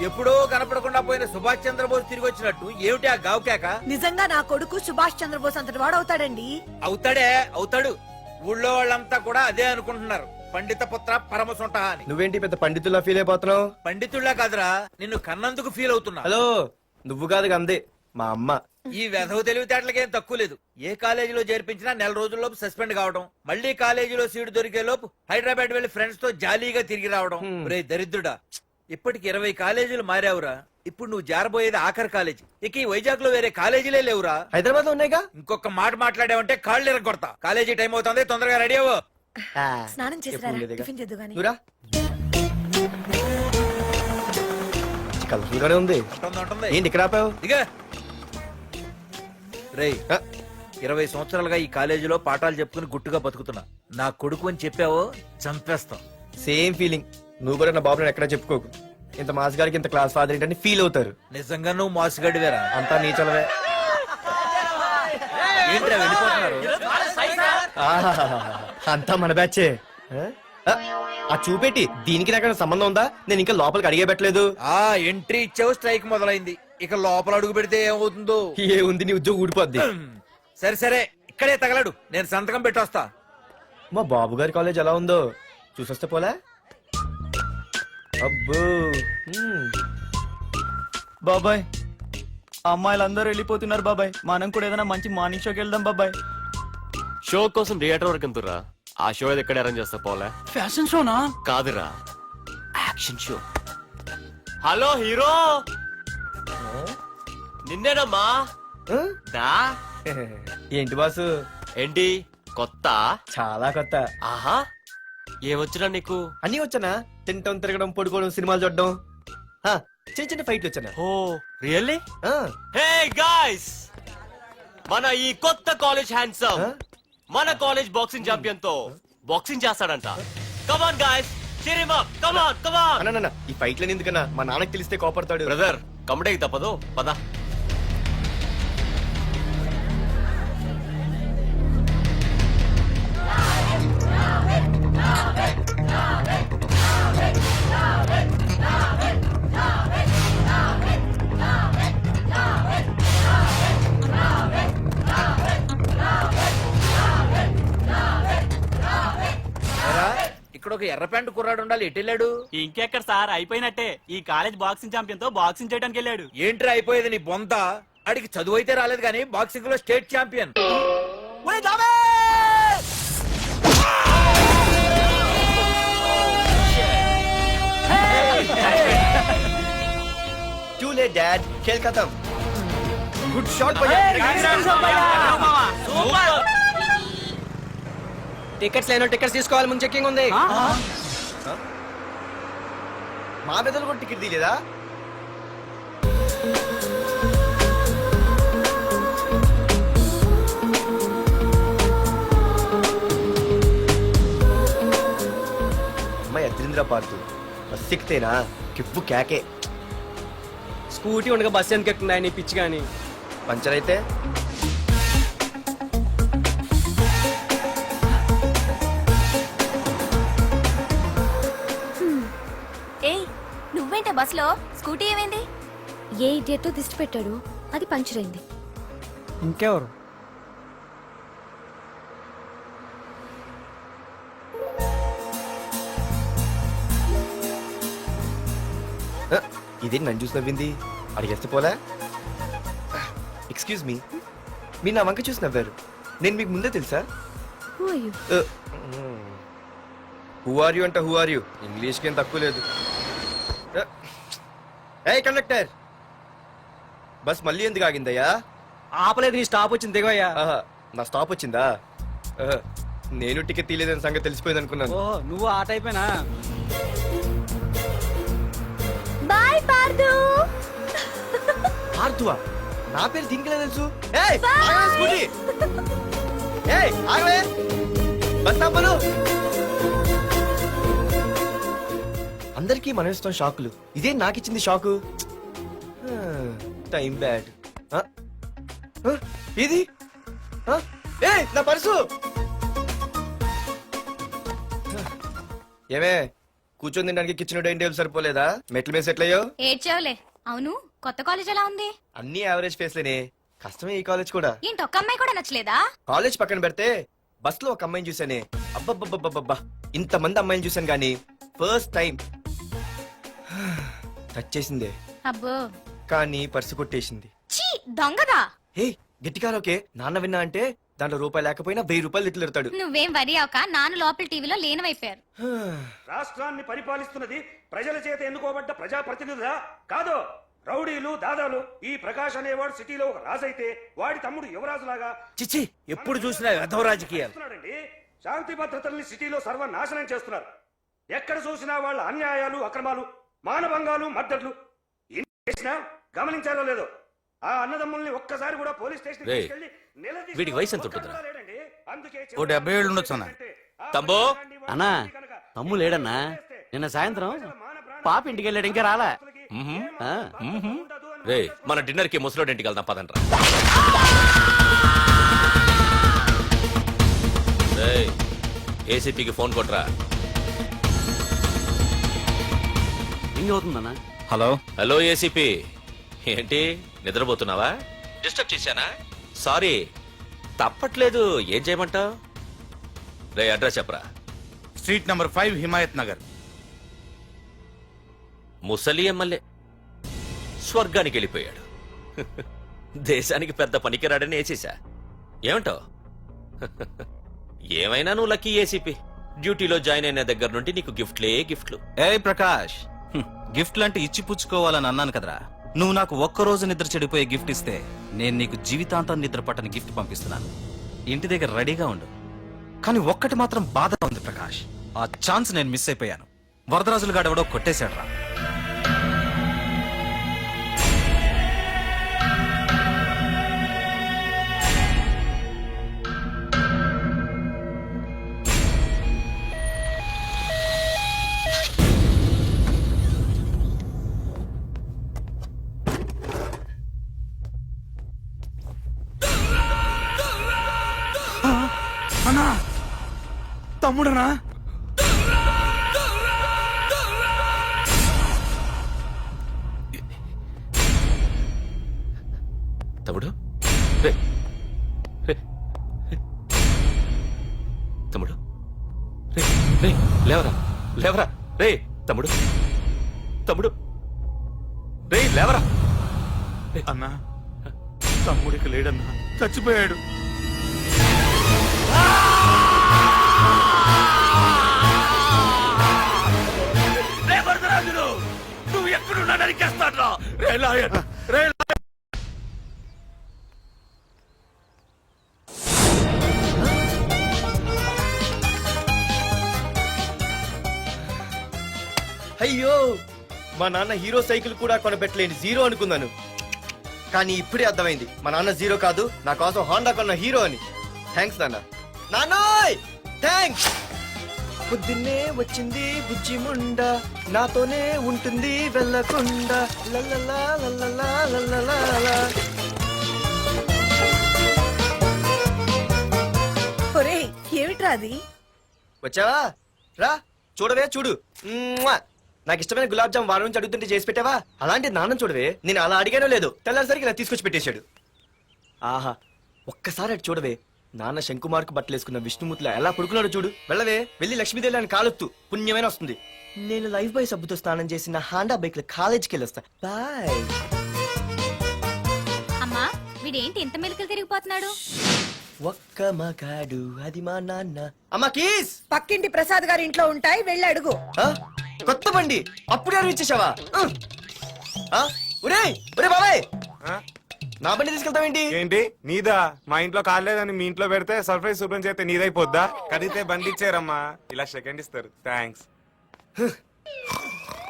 ఎప్పుడో కనపడకుండా పోయిన సుభాష్ చంద్రబోస్ తిరిగి వచ్చినట్టు ఏమిటి ఆ గావుకేక? నిజంగా నా కొడుకు సుభాష్ చంద్రబోస్ అంతటి వాడు అవుతాడండి. అవుతాడు. ఊళ్ళో వాళ్ళంతా కూడా అదే అనుకుంటున్నారు. పండిత పుత్ర పరమ సొంట అని. నువ్వేంటి పెద్ద పండితుల్లా ఫీల్ అయిపోతున్నావు? పండితుళ్ళ కాదురా, నిన్ను కన్నందుకు ఫీల్ అవుతున్నా. హలో, నువ్వు కాదు అందే మా అమ్మ. ఈ వెధవ తెలివితేటలకేం తక్కువ లేదు. ఏ కాలేజీలో చేర్పించినా నెల రోజుల్లోపు సస్పెండ్ కావడం, మళ్ళీ కాలేజీలో సీటు దొరికే లోపు హైదరాబాద్ వెళ్లి ఫ్రెండ్స్ తో జాలీగా తిరిగి రావడం. రే దరిద్రుడా, ఇప్పటికి 20 కాలేజీలు మారావురా. ఇప్పుడు నువ్వు జారబోయేది ఆఖరి కాలేజీ. ఇక ఈ వైజాగ్ లో వేరే కాలేజీలే లేవురా. హైదరాబాద్ లో ఉన్నాయిగా. ఇంకొక మాట మాట్లాడావంటే కాళ్ళు ఎరగొడతా. కాలేజీ టైం అవుతుంది, తొందరగా రెడీ అవ్వు. స్నానం చేసిరా, టిఫిన్ చేద్దు గాని. కలర్ఫుల్ గానే ఉంది. ఏంటి ఇక్కడ ఆపావు? దిగా రే, 20 సంవత్సరాలుగా ఈ కాలేజీలో పాఠాలు చెప్పుకుని గుట్టుగా బతుకుతున్నా. నా కొడుకు అని చెప్పావో చంపేస్తాం. Same feeling. నువ్వు కూడా నా బాబు నేను ఎక్కడా చెప్పుకోకు. ఇంత మాస్ గారికి ఇంత క్లాస్ ఫాదర్ ఏంటని ఫీల్ అవుతారు. నిజంగా నువ్వు మాసుగడివేరా? అంతా నీచలవే. ఏంట్రా వెళ్ళిపోతున్నారు? అంతా మన బ్యాచే. ఆ చూపెట్టి దీనికి నాకు సంబంధం ఉందా? నేను ఇంకా లోపలికి అడిగే పెట్టలేదు. ఆ ఎంట్రీ ఇచ్చావు, స్ట్రైక్ మొదలైంది. ఇక లోపల అడుగు పెడితే ఏమవుతుందో. ఏ ఉంది, నీ ఉద్యోగం ఊడిపోద్ది. సరే ఇక్కడే తగలడు, నేను సంతకం పెట్టొస్తా. మా బాబు గారి కాలేజ్ ఎలా ఉందో చూసొస్తే పోలే. అబ్బో, బాబాయ్ అమ్మాయిలందరూ వెళ్ళిపోతున్నారు బాబాయ్. మనం కూడా ఏదైనా మంచి మార్నింగ్ షోకి వెళ్దాం బాబాయ్. షో కోసం థియేటర్ వరకు ఎంతురా? ఆ షో ఏది ఎక్కడ అరేంజ్ చేస్తా పోలే? ఫ్యాషన్ షోనా? కాదురా, యాక్షన్ షో. హలో హీరో, నిన్నేనమ్మా. దా. ఏంటి బాసు? ఏంటి కొత్త? చాలా కొత్త. ఆహా, ఏమొచ్చినా నీకు? అన్నీ వచ్చానా? తింటం, తిరగడం, పడుకోవడం, సినిమాలు చూడడం, చిన్న చిన్న ఫైట్లు వచ్చానా? ఓ రియల్లీ? హే గాయ్స్, మన ఈ కొత్త కాలేజ్ హ్యాండ్సమ్ మన కాలేజ్ బాక్సింగ్ ఛాంపియన్ తో బాక్సింగ్ చేస్తాడంట. Come on guys, cheer him up. Come on. ఈ ఫైట్లని ఎందుకన్నా? మా నాన్నకి తెలిస్తే కోపడతాడు. బ్రదర్, కమడేకి తప్పదు, పద. ఇక్కడ ఒక ఎర్ర ప్యాంటు కుర్రాడు ఉండాలి, ఎటు వెళ్ళాడు? ఇంకెక్కడ సార్, అయిపోయినట్టే. ఈ కాలేజ్ బాక్సింగ్ ఛాంపియన్ తో బాక్సింగ్ చేయడానికి వెళ్ళాడు. ఏంట్రా అయిపోయేది నీ బొంత? అడిగి చదువు అయితే రాలేదు కానీ బాక్సింగ్ లో state champion. Too late, Dad. खेल खत्म. Good shot, भैया. టికెట్స్ లేనో టికెట్స్ తీసుకోవాలి, ముందు చెక్కింగ్ ఉంది. మా పెద్దలు కూడా టికెట్ తీయలేదా? అమ్మాయి అద్రింద్ర పార్తు బస్ ఎక్కితేనా కిప్పు కేకే. స్కూటీ ఉండగా బస్సు ఎందుకు ఎక్కుతున్నాయి నీ పిచ్చి గాని? పంచర్ అయితే నువ్వేంటే బస్ లో? స్కూటీ ఏమైంది? ఏ ఇడియట్ దిష్టి పెట్టాడు, అది పంచర్ అయింది. ఇంకెవరు? ఇదే నన్ను చూసి నవ్వింది. అడిగేస్తే పోలే. ఎక్స్క్యూజ్ మీ, మీరు నా వంక చూసి నవ్వారు. నేను మీకు ముందే తెలుసా? హూ ఆర్ యూ అంట హూ ఆర్ యూ? ఇంగ్లీష్కి ఏం తక్కువ లేదు. ఏ కండక్టర్, బస్ మళ్ళీ ఎందుకు ఆగిందయ్యా? ఆపలేదు, నీ స్టాప్ వచ్చింది, దిగోయ్యా. నా స్టాప్ వచ్చిందా? నేను టికెట్ తీయలేదని సంగతి తెలిసిపోయింది అనుకున్నాను. ఓ, నువ్వు ఆ టైపేనా? బాయ్ పార్దు. పార్థువా? నా పేరు దీనికిలే తెలుసు. ఏయ్, ఆగవే స్కూటీ. ఏయ్, ఆగవే. బస్ ఆపను. అందరికీ మనం ఇస్తాం షాకులు, ఇదే నాకు ఇచ్చింది షాకు. Time bad. ఇది నా పర్సు. ఏమే, కూర్చొని తినడానికి కిచెన్ డైనింగ్ టేబుల్ సరిపోలేదా? మెట్ల మీద సెట్ అయ్యో. ఏడ్చావులే. అవును, కొత్త కాలేజ్ ఎలా ఉంది? అన్ని యావరేజ్ ఫేస్లేనే. కష్టమే ఈ కాలేజ్ కూడా. ఏంటి, ఒక్క అమ్మాయి కూడా నచ్చలేదా? కాలేజ్ పక్కన పెడితే బస్ లో ఒక అమ్మాయిని చూసానే, అబ్బబ్బబ్బబ్బబ్బా ఇంత మంది అమ్మాయిని చూసాను గానీ ఫస్ట్ టైం టచ్ చేసిందే, అబ్బో, కానీ పర్సు కొట్టేసింది. చీ దొంగదా. హే గట్టిగా ఓకే, నాన్న విన్నా అంటే దాంట్లో రూపాయి లేకపోయినా 1000 రూపాయలు తిట్లు నువ్వేం వరి అవక, నాన్న లోపల టీవీలో లేనవైపోయారు. రాష్ట్రాన్ని పరిపాలిస్తున్నది ప్రజల చేత ఎన్నుకోబడ్డ ప్రజాప్రతినిధులా కాదు, రౌడీలు దాదాలు. ఈ ప్రకాష్ అనేవాడు సిటీలో ఒక రాజైతే వాడి తమ్ముడు యువరాజులాగా చిచ్చి ఎప్పుడు చూసినా వెధవ రాజకీయాలు. చేస్తున్నాడండి. శాంతి భద్రతల్ని సిటీలో సర్వనాశనం చేస్తున్నారు. ఎక్కడ చూసినా వాళ్ళ అన్యాయాలు, అక్రమాలు, మానభంగాలు, మద్దతులు. ఇన్ని చేసినా గమనించారో లేదో, ఆ అన్నదమ్ముల్ని ఒక్కసారి కూడా పోలీస్ స్టేషన్ రేయ్, వీడికి వయసు ఎంత ఉంటుందిరా? ఓ 70 ఏళ్ళు ఉండొచ్చు అన్న. తమ్ముడు? అన్నా, తమ్ము లేడన్నా. నిన్న సాయంత్రం పాప ఇంటికి వెళ్ళాడు, ఇంకా రాలా. ఆ, రే, మన డిన్నర్ కి ముసలోడి ఇంటికి వెళ్దాం పదండ్రా. రేయ్, ఏసీపీకి ఫోన్ కొట్రా. ఇంక అవుతుందన్నా. హలో హలో ఏసీపీ, ఏంటి నిద్రపోతున్నావా? డిస్టర్బ్ చేశానా? సారీ, తప్పట్లేదు. ఏం చేయమంటావు? రే, అడ్రస్ చెప్పరా. Street number 5 Himayat Nagar. ముసలి ఎమ్మెల్యే స్వర్గానికి వెళ్ళిపోయాడు. దేశానికి పెద్ద పనికిరాడని వేసేసా. ఏమంటావు? ఏమైనా నువ్వు లక్కీ ఏసీపీ. డ్యూటీలో జాయిన్ అయిన దగ్గర నుండి నీకు గిఫ్ట్లే గిఫ్ట్లు. ఏ ప్రకాష్, గిఫ్ట్ లాంటి ఇచ్చి పుచ్చుకోవాలని అన్నాను కదరా. నువ్వు నాకు ఒక్కరోజు నిద్ర చెడిపోయే గిఫ్ట్ ఇస్తే నేను నీకు జీవితాంతం నిద్ర పట్టని గిఫ్ట్ పంపిస్తున్నాను. ఇంటి దగ్గర రెడీగా ఉండు. కానీ ఒక్కటి మాత్రం బాధగా ఉంది ప్రకాష్, ఆ ఛాన్స్ నేను మిస్ అయిపోయాను. వరదరాజులు గాడెవడో కొట్టేశాడు రా. అన్నా, తమ్ముడనా? తమ్ముడు? రే, రే, రే. తమ్ముడు? రే, రే, లేవరా, లేవరా. రే తమ్ముడు, తమ్ముడు, రే లేవరా. అన్నా, తమ్ముడికి లేడన్నా, చచ్చిపోయాడు. రే వరదరాజులు, నువ్వు ఎక్కడున్నా నరికేస్తాడ్రా. రే లాయర్, రే లాయర్. అయ్యో, మా నాన్న హీరో సైకిల్ కూడా కొనబెట్టలేని జీరో అనుకున్నాను. కానీ ఇప్పుడే అర్థమైంది, మా నాన్న జీరో కాదు, నా కోసం హోండా కొన్న హీరో అని. థ్యాంక్స్ నాన్న. నాన్నోయ్ థ్యాంక్స్. పొద్దున్నే వచ్చింది బుజ్జి ముండ, నాతోనే ఉంటుంది వెళ్ళకుండా. లల్లలా లల్లలా లల్లలా. ఒరే ఏమిట్రా అది? వచ్చావా? రా చూడవే, చూడు. మ్మ్వా. నాకు ఇష్టమైన గులాబ్ జామ్ వారం నుంచి అడుగుతుంటే చేసి పెట్టావా? అలాంటి నాన్న చూడవే, నేను అలా అడిగానో లేదో తెల్లారిసరికి ఇలా తీసుకొచ్చి పెట్టేశాడు. ఆహా, ఒక్కసారి అటు చూడవే, నాన్న శంకుమార్కు బట్టలేసుకున్న విష్ణుమూర్తిలా ఎలా పడుకున్నాడు చూడు. వెళ్ళవే, వెళ్ళి లక్ష్మీదేవి అని కాలొత్తు, పుణ్యమైన వస్తుంది. నేను లైఫ్ బాయ్ సబ్బుతో స్నానం చేసిన హాండా బైక్ లో కాలేజీకి వెళ్ళొస్తా. బాయ్. అమ్మా, వీడేంటి ఇంత మెలికలు తిరిగిపోతున్నాడు? ఒక్క మగాడు అది మా నాన్న. అమ్మా కీస్. పక్కింటి ప్రసాద్ గారి ఇంట్లో ఉంటాయి, వెళ్ళి అడుగు. ఆ? కొత్త బండి అప్పుడే ఇచ్చేసావా? ఒరే ఒరే బాబాయ్, నా బండి తీసుకెళ్తావేంటి? ఏంటి నీదా? మా ఇంట్లో కాలేదని మీ ఇంట్లో పెడితే సర్ప్రైజ్ శుభ్రం చేస్తే నీదైపోద్దా? కడిగితే బండి ఇచ్చారమ్మా, ఇలా సెకండ్ ఇస్తారు. థ్యాంక్స్.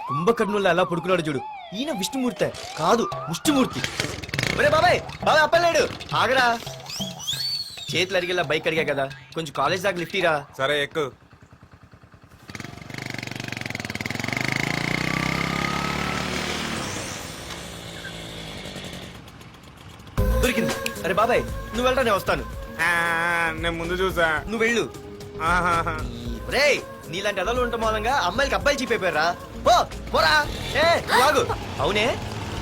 కుంభకర్ణుల్లో ఎలా పడుకున్నాడు చూడు. ఈయన విష్ణుమూర్తి కాదు, ముష్టిమూర్తి. ఒరే బాబాయ్, బాబాయ్ అప్పలేడు, ఆగరా. చేతులు అడిగేలా బైక్ అడిగా కదా, కొంచెం కాలేజ్ దాకా లిఫ్ట్ ఇరా. సరే ఎక్కు. దొరికింది. అరే బాబాయ్ నువ్వు వెళ్ళరా, నేను వస్తాను. నేను ముందు చూసా. నువ్వు వెళ్ళు. ఆహాహా. రేయ్ నీలాంటి ఎదలు ఉండటం మూలంగా అమ్మాయిలకి అబ్బాయిలు చీపైపోయారా పోరా ఏ లాగు అవునే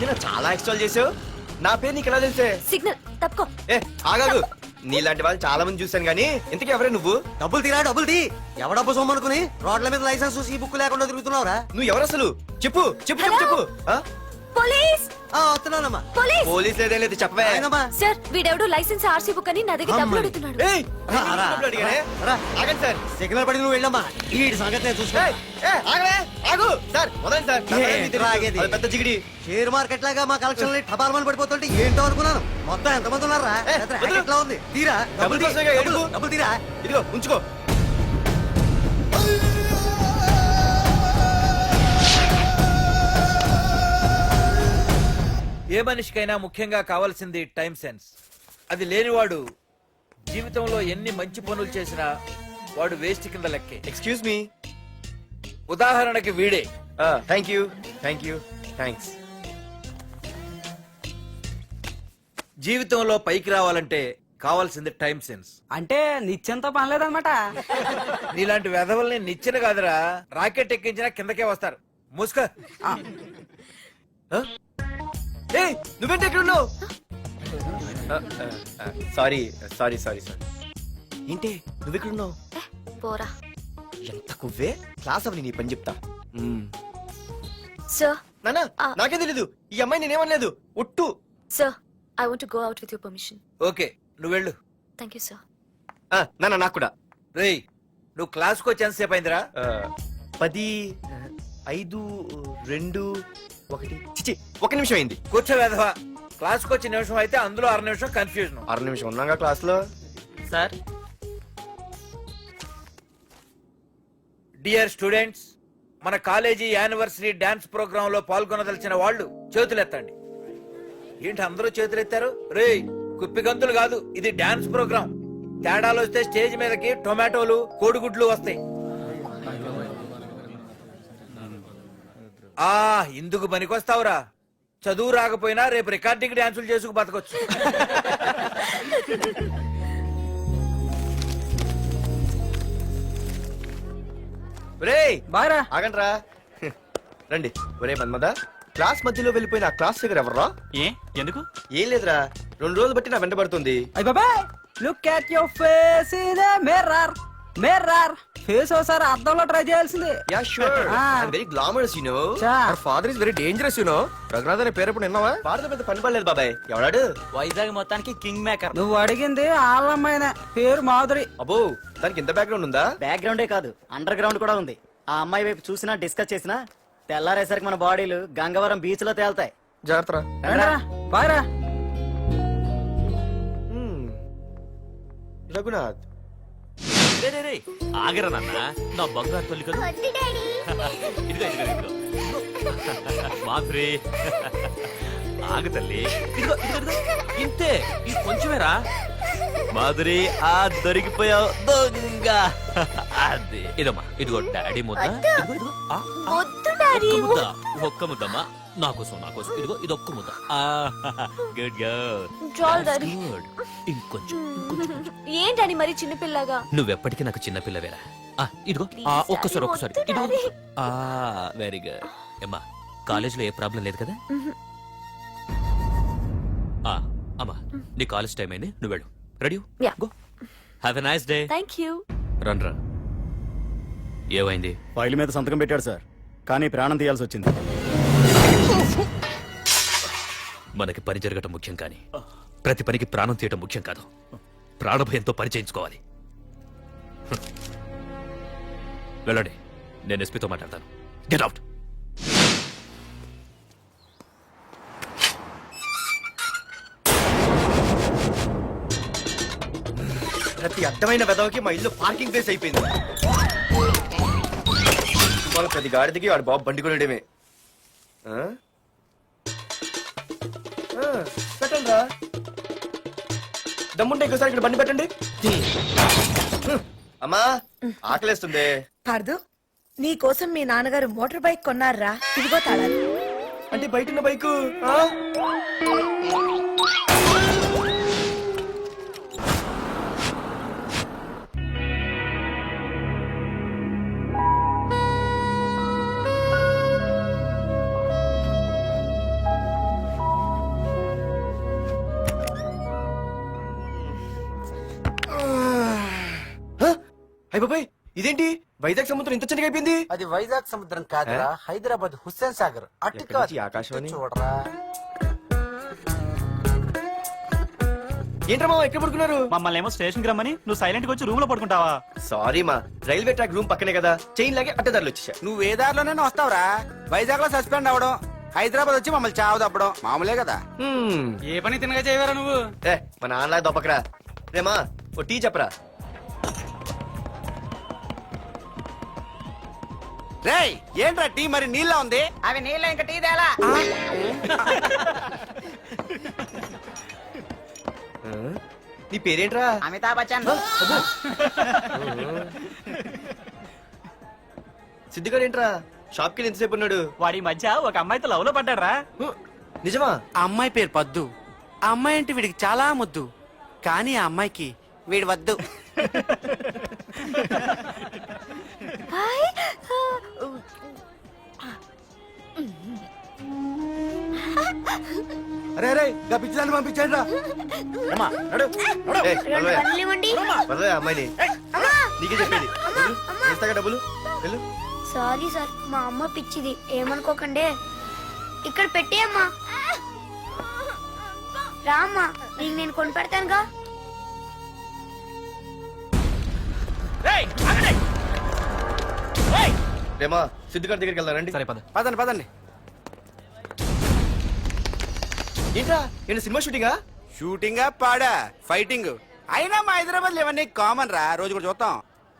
నేను చాలా ఎక్స్ట్రాల్ చేసావు నా పేరు నీకు ఎలా తెలిసే సిగ్నల్ తప్పుకో. ఏ ఆగాగు నీలాంటి వాళ్ళు చాలా మంది చూశాను గానీ ఇంతకీ ఎవరే నువ్వు డబ్బులు తీరా డబ్బులు తీ ఎవడబ్బు సొమ్మనుకుని రోడ్ల మీద లైసెన్స్ ఈ బుక్ లేకుండా తిరుగుతున్నావురా? నువ్వు ఎవరు అసలు చెప్పు చెప్పు చెప్పు చెప్పు ఆ? పోలీస్ వస్తున్నానమ్మా. పోలీస్ పోలీస్ లేదే లేదు చెప్పవే ఆయనమ్మా. సార్ వీడెవడు లైసెన్స్ ఆర్సీ బుక్ అని నా దగ్గర డబ్బులు అడుగుతున్నాడు. ఏయ్, రా. డబ్బులు అడిగానే? రా. ఆగండి సార్ సిగ్నల్ పడి నువ్వు వెళ్ళమ్మా. ఈ సంగతి నేను చూసుకో. ఏయ్, ఏయ్, ఆగవే ఆగు సార్ వదండి సార్ నా ఏ, పని మీకు తెలుసు. ఆగేది. అది పెద్ద జిగిడి షేర్ మార్కెట్ లాగా మా కలెక్షన్ టపాల్మని పడిపోతుంటే ఏంటో అనుకున్నాను. మొత్తం ఎంతమంది ఉన్నారా? ఏ, పెద్ద వదిలు. racket లా ఉంది. తీరా డబ్బులు కోసమేగా ఏడుపు. డబ్బులు తీరా. ఇదిగో ఉంచుకో ఏ మనిషికైనా ముఖ్యంగా కావాల్సింది టైం సెన్స్. అది లేనివాడు జీవితంలో ఎన్ని మంచి పనులు చేసినా వాడు వేస్ట్ కింద లెక్కే. ఎక్స్క్యూజ్ మీ ఉదాహరణకి వీడే. థ్యాంక్ యూ థ్యాంక్స్ జీవితంలో పైకి రావాలంటే కావాల్సింది టైం సెన్స్. అంటే నిత్యంతో పనిలేదన్నమాట. నీలాంటి వెధవల్ని నిచ్చిన కాదురా, రాకెట్ ఎక్కించినా కిందకే వస్తారు. ముసుక ఏయ్ నువ్వేంటి ఎక్కడ ఉన్నావు సారీ సారీ సారీ సారీ ఏంటి నువ్వు ఎక్కడ ఉన్నావు పోరా. ఎంత కువ్వే క్లాస్ అవని నీ పని చెప్తా సార్ నానా నాకే తెలీదు ఈ అమ్మాయి నేనేమనలేదు ఒట్టు sir I want to go out with your permission. Okay నువ్వు వెళ్ళు. Thank you sir. నానా నాకు కూడా రేయ్ నువ్వు క్లాస్కి వచ్చి ఎంతసేపు అయిందిరా? 10 5 2 1 చిచి 1 నిమిషం అయింది కూర్చో వెధవా. క్లాస్కి వచ్చి నిమిషం అయితే అందులో 6 నిమిషం కన్ఫ్యూజన్. 6 నిమిషం ఉన్నాగా క్లాస్ లో సార్ డియర్ స్టూడెంట్స్, మన కాలేజీ యానివర్సరీ డాన్స్ ప్రోగ్రామ్ లో పాల్గొనదలిచిన వాళ్ళు చేతులెత్తండి. ఏంటి అందరూ చేతులెత్తారు? రేయ్ కుప్పి గంతులు కాదు, ఇది డాన్స్ ప్రోగ్రామ్. తేడాలు వస్తే స్టేజ్ మీదకి టొమాటోలు కోడిగుడ్లు వస్తాయి. ఇందుకు పనికొస్తావురా. చదువు రాకపోయినా రేపు రికార్డింగ్ డాన్సులు చేసుకు బతకొచ్చు. రేయ్ బాగా ఆగండి రా రండి ఒరే మన్మద క్లాస్ మధ్యలో వెళ్ళిపోయిన ఆ క్లాస్ ఫిగర్ ఎవర్రా ఏ ఎందుకు? ఏం లేదురా 2 రోజులు బట్టి నా వెంట పడుతుంది అయ్య బాబాయ్ look at your face in the mirror face ఒకసారి అద్దంలో ట్రై చేయాల్సింది. Yeah sure I very glamorous you know our father is very dangerous you know Raghunath అనే పేరు ఎప్పుడు విన్నావా ఫాదర్ పెద్ద పని పడలేదు బాబాయ్ ఎవడాడు వైజాగ్ మొత్తానికి కింగ్ మేకర్. నువ్వు అడిగింది ఆళ్ళమ్మాయిన పేరు మాధురి. అబ్బో దానికి ఇంత బ్యాక్గ్రౌండ్ ఉందా బ్యాక్గ్రౌండే కాదు అండర్ గ్రౌండ్ కూడా ఉంది. ఆ అమ్మాయి వైపు చూసినా డిస్కస్ చేసినా తెల్లారేసరికి మన బాడీలు గంగవరం బీచ్ లో తేలుతాయి. జాగ్రత్త బాగా రఘునాథ్ రే రే రే ఆగరా నాన్న, నా బంగారు తల్లి కదా. ఇదిగో ఇదిగో ఇదిగో మాధురి ఆగు తల్లి. ఇదిగో ఇదిగో ఇదిగో ఇంతే, ఇది కొంచెమేరా. మాధురి దొరికిపోయావు దొంగ. అది ఇదమ్మా, ఇదిగో డాడీ ముద్ద. ఇదిగో ఇదిగో ఒక్క ముద్ద, ఒక్క ముద్దమ్మా నా కోసం ఇదిగో ఇది ఒక్క ముద్ద. Good girl good. ఇంకొంచెం ఏంటని మరి చిన్నపిల్లగా? నువ్వెప్పటికీ నాకు చిన్నపిల్లవేరా. ఇదిగో ఒక్కసారి ఇదిగో. Very good. అమ్మా కాలేజీలో ఏ ప్రాబ్లం లేదు కదా? అమ్మా నీ కాలేజ్ టైం అయింది, నువ్వు వెళ్ళు. Ready go. Have a nice day. Thank you. రా ఏమైంది? ఫైల్ మీద సంతకం పెట్టాడు సార్, కానీ ప్రాణం తీయాల్సి వచ్చింది. మనకి పని జరగటం ముఖ్యం, కానీ ప్రతి పనికి ప్రాణం తీయటం ముఖ్యం కాదు. ప్రాణభయంతో పని చేయించుకోవాలి. వెళ్ళండి, నేను ఎస్పీతో మాట్లాడతాను. Get out. ప్రతి అర్థమైన వెదవకి మా ఇల్లు పార్కింగ్ ప్లేస్ అయిపోయింది. వాళ్ళ ప్రతి గాడిదకి వాడు బాబు బండి కొనడమే. పెట్టండి రా, దమ్ముంటే ఇంకోసారి ఇక్కడ బండి పెట్టండి. అమ్మా ఆకలేస్తుంది. పార్దు నీ కోసం మీ నాన్నగారు మోటార్ బైక్ కొన్నారా? ఇదిగో తాళాలు. అంటే బయట ఉన్న బైకు అయ్య బాబాయ్ ఇదేంటి వైజాగ్ సముద్రం ఇంత చిన్నగా అయిపోయింది అది వైజాగ్ సముద్రం కాదురా, హైదరాబాద్ హుస్సేన్ సాగర్. అటు ఎక్కడి నుంచి ఆకాశవాణి? చూడరా. ఏంట్రా మామ ఎక్కడ పడుకున్నారు? మమ్మల్ని ఏమో స్టేషన్ కి రమ్మని నువ్వు సైలెంట్ గా వచ్చి రూమ్ లో పడుకుంటావా? సారీ మా రైల్వే ట్రాక్ రూమ్ పక్కనే కదా, చైన్ లాగే అడ్డదారులు వచ్చేసా. నువ్వు ఏ దారిలోనే వస్తావురా? వైజాగ్ లో సస్పెండ్ అవడం, హైదరాబాద్ వచ్చి మమ్మల్ని చావు తప్పడం మామూలే కదా. ఏ పని తినగా చేయవరా నువ్వు? ఏ మా నాన్నలా దొప్పకరా. రేమా ఓ టీ చెప్పరా. రేయ్ ఏంట్రా టీ మరి నీళ్ళ ఉంది? అవి నీళ్ళు ఇంకా టీ తేలా. నీ పేరేంట్రా? అమితాబ్ బచ్చన్. సిద్ధిగాడు ఏంట్రా షాప్ కి ఎంతసేపు ఉన్నాడు? వాడి మధ్య ఒక అమ్మాయితో లవ్ లో పడ్డాడ్రా. నిజమా? ఆ అమ్మాయి పేరు పద్దు. ఆ అమ్మాయి అంటే వీడికి చాలా ముద్దు, కానీ ఆ అమ్మాయికి వీడు వద్దు. అరే అరే గా పిచ్చిదాన్ని పంపించండి రా. ఏయ్, వదలవే. వదలవే అమ్మాయిని. నీకే చెప్పేది. వెళ్ళు. ఇస్తాగా డబ్బులు వెళ్ళు. సారీ సార్, మా అమ్మ పిచ్చిది, ఏమనుకోకండి. ఇక్కడ పెట్టి అమ్మా. రామ్మా, నీకు నేను కొని పెడతానుగా. రేమా సిద్ధిగాడి దగ్గరికి వెళ్దాం. సరే పద. పదండి పదండి. ఏంట్రా ఏంటి సినిమా షూటింగా? షూటింగా పాడా ఫైటింగ్ అయినా మా హైదరాబాద్ ఇవన్నీ కామన్ రా, రోజు కూడా చూద్దాం.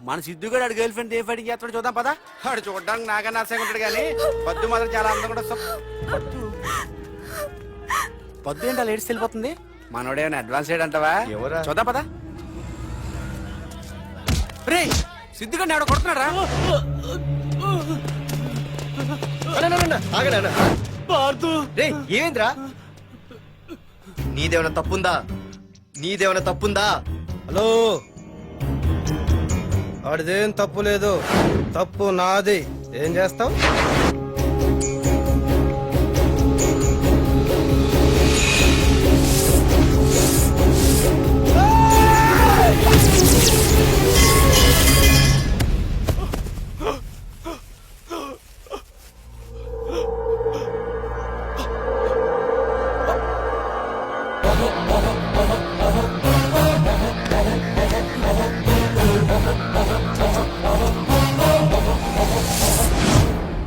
మన సిద్ధు కూడా గర్ల్ ఫ్రెండ్ ఏ ఫైటింగ్ చేస్తాడు చూద్దాం పదా. వాడు చూడడానికి నాకన్నా ఆశగా ఉంటాడు కానీ పద్దు మాత్రం చాలా అందంగా కూడా. పద్దు ఏంటో లేడీస్ వెళ్ళిపోతుంది, మనోడేమైనా అడ్వాన్స్ అయ్యాడు అంటావా? ఎవరా? చూద్దాం పదా. రే సిద్ధు గారిని ఎవడో కొడుతున్నాడు రా. ఆగనా రే ఏమైందిరా? నీదేమైనా తప్పుందా? నీదేమైనా తప్పుందా? హలో, వాడిదేం తప్పు లేదు, తప్పు నాది. ఏం చేస్తావు?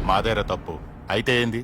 మాదేరా తప్పు అయితే ఏంది?